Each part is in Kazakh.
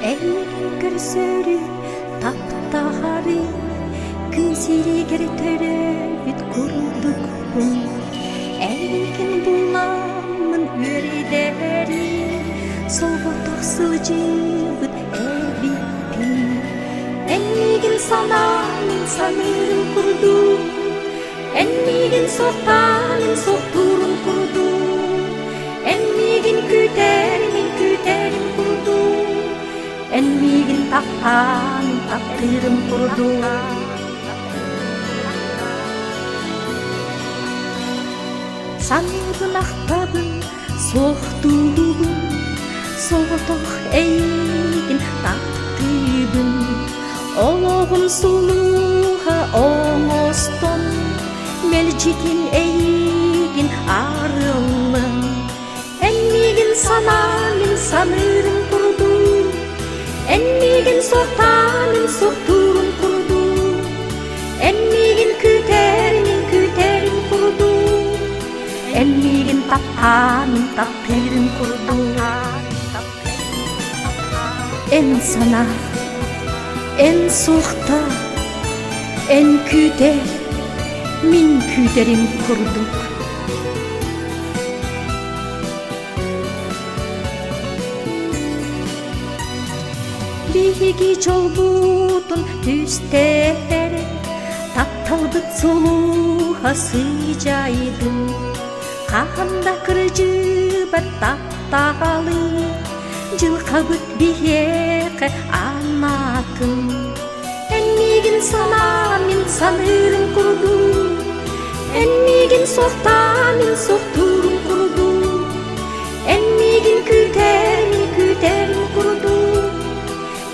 Көрсөрү таптахари күнсиригер төрөбүт курдук хүн Элкин буламын үридери солботоксу жибыт эбипин Энмигин санамын санырын курду Энмигин соқтанын соқтурын курду Энмигин күтерин курду Энмигин таптанын тактырын курду Санырын актабын соқтугун Соғытық эйгин тактыбын Ологун сулуға оңостон Мелжикин эйгин арылын Энмигин санамын санырын курду Энмигин соқтанын соқтурын курду Энмигин күтерин курду Энмигин таптанын тактырын курду Эн сана, эн соқта, эн күтер, мин күтерим курдук Биги жолбутун түстері Тапталдык сулуға сыйжайды Қағанда кыржыбат таптағалы Жылқабыт бихеқі анатын Энмигин санамын санырын курду Энмигин соқтанын соқтурын курду Энмигин күтерин курду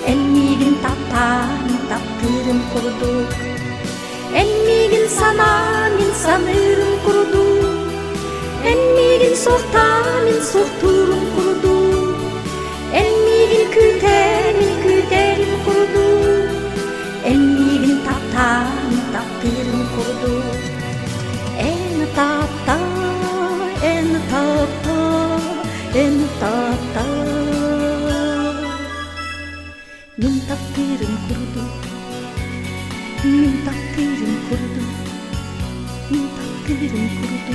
Энмигин таптанын тактырын курду Энмигин санамын санырын курду Энмигин соқтанын соқтурын курду Энмигин күтерин курду Энмигин таптанын тактырын курду Эн тапта Мин тактырын курду Мин тактырын курду